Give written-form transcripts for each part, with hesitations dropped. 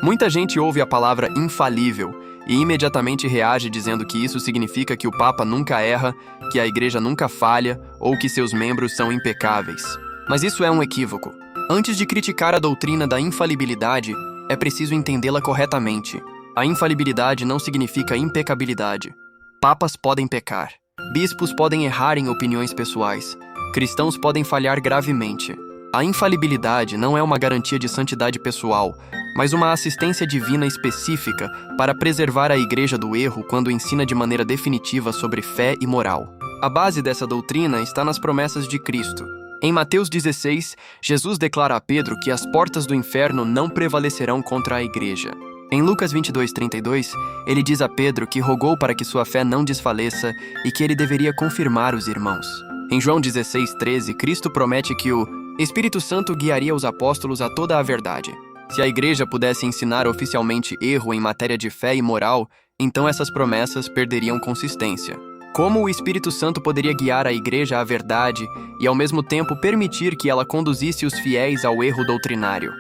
Muita gente ouve a palavra infalível e imediatamente reage dizendo que isso significa que o Papa nunca erra, que a Igreja nunca falha ou que seus membros são impecáveis. Mas isso é um equívoco. Antes de criticar a doutrina da infalibilidade, é preciso entendê-la corretamente. A infalibilidade não significa impecabilidade. Papas podem pecar. Bispos podem errar em opiniões pessoais. Cristãos podem falhar gravemente. A infalibilidade não é uma garantia de santidade pessoal, mas uma assistência divina específica para preservar a Igreja do erro quando ensina de maneira definitiva sobre fé e moral. A base dessa doutrina está nas promessas de Cristo. Em Mateus 16, Jesus declara a Pedro que as portas do inferno não prevalecerão contra a Igreja. Em Lucas 22:32, ele diz a Pedro que rogou para que sua fé não desfaleça e que ele deveria confirmar os irmãos. Em João 16:13, Cristo promete que o Espírito Santo guiaria os apóstolos a toda a verdade. Se a Igreja pudesse ensinar oficialmente erro em matéria de fé e moral, então essas promessas perderiam consistência. Como o Espírito Santo poderia guiar a Igreja à verdade e, ao mesmo tempo, permitir que ela conduzisse os fiéis ao erro doutrinário?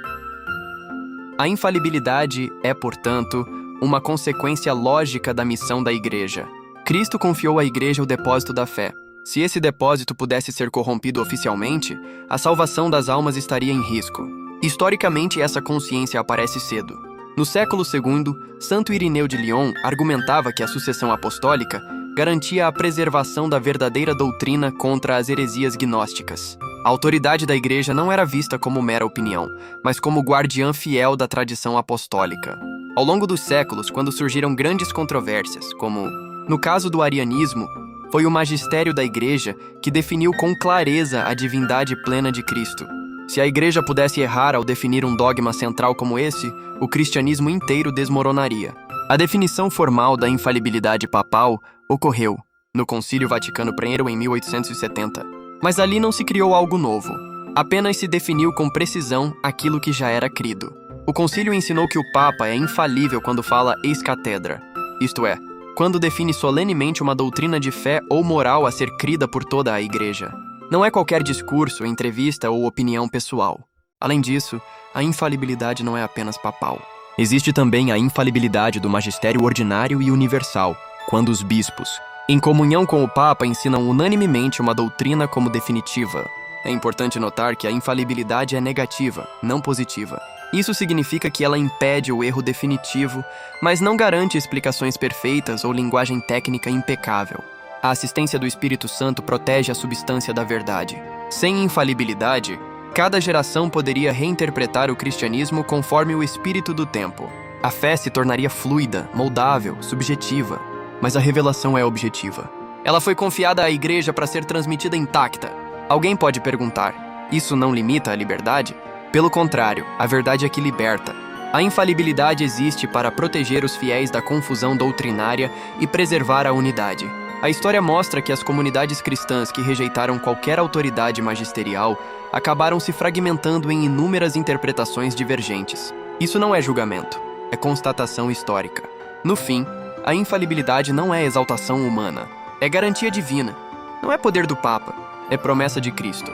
A infalibilidade é, portanto, uma consequência lógica da missão da Igreja. Cristo confiou à Igreja o depósito da fé. Se esse depósito pudesse ser corrompido oficialmente, a salvação das almas estaria em risco. Historicamente, essa consciência aparece cedo. No século II, Santo Irineu de Lyon argumentava que a sucessão apostólica garantia a preservação da verdadeira doutrina contra as heresias gnósticas. A autoridade da Igreja não era vista como mera opinião, mas como guardiã fiel da tradição apostólica. Ao longo dos séculos, quando surgiram grandes controvérsias, como no caso do arianismo, foi o magistério da Igreja que definiu com clareza a divindade plena de Cristo. Se a Igreja pudesse errar ao definir um dogma central como esse, o cristianismo inteiro desmoronaria. A definição formal da infalibilidade papal ocorreu no Concílio Vaticano I em 1870. Mas ali não se criou algo novo. Apenas se definiu com precisão aquilo que já era crido. O concílio ensinou que o Papa é infalível quando fala ex cathedra, isto é, quando define solenemente uma doutrina de fé ou moral a ser crida por toda a Igreja. Não é qualquer discurso, entrevista ou opinião pessoal. Além disso, a infalibilidade não é apenas papal. Existe também a infalibilidade do magistério ordinário e universal, quando os bispos, em comunhão com o Papa, ensinam unanimemente uma doutrina como definitiva. É importante notar que a infalibilidade é negativa, não positiva. Isso significa que ela impede o erro definitivo, mas não garante explicações perfeitas ou linguagem técnica impecável. A assistência do Espírito Santo protege a substância da verdade. Sem infalibilidade, cada geração poderia reinterpretar o cristianismo conforme o espírito do tempo. A fé se tornaria fluida, moldável, subjetiva, mas a revelação é objetiva. Ela foi confiada à Igreja para ser transmitida intacta. Alguém pode perguntar, isso não limita a liberdade? Pelo contrário, a verdade é que liberta. A infalibilidade existe para proteger os fiéis da confusão doutrinária e preservar a unidade. A história mostra que as comunidades cristãs que rejeitaram qualquer autoridade magisterial acabaram se fragmentando em inúmeras interpretações divergentes. Isso não é julgamento, é constatação histórica. No fim, a infalibilidade não é exaltação humana, é garantia divina. Não é poder do Papa, é promessa de Cristo.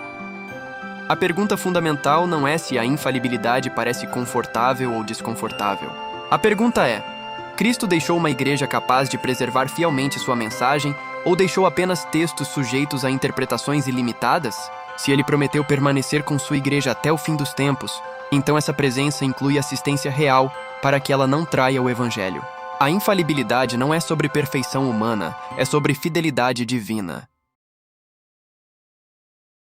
A pergunta fundamental não é se a infalibilidade parece confortável ou desconfortável. A pergunta é: Cristo deixou uma igreja capaz de preservar fielmente sua mensagem ou deixou apenas textos sujeitos a interpretações ilimitadas? Se ele prometeu permanecer com sua igreja até o fim dos tempos, então essa presença inclui assistência real para que ela não traia o Evangelho. A infalibilidade não é sobre perfeição humana, é sobre fidelidade divina.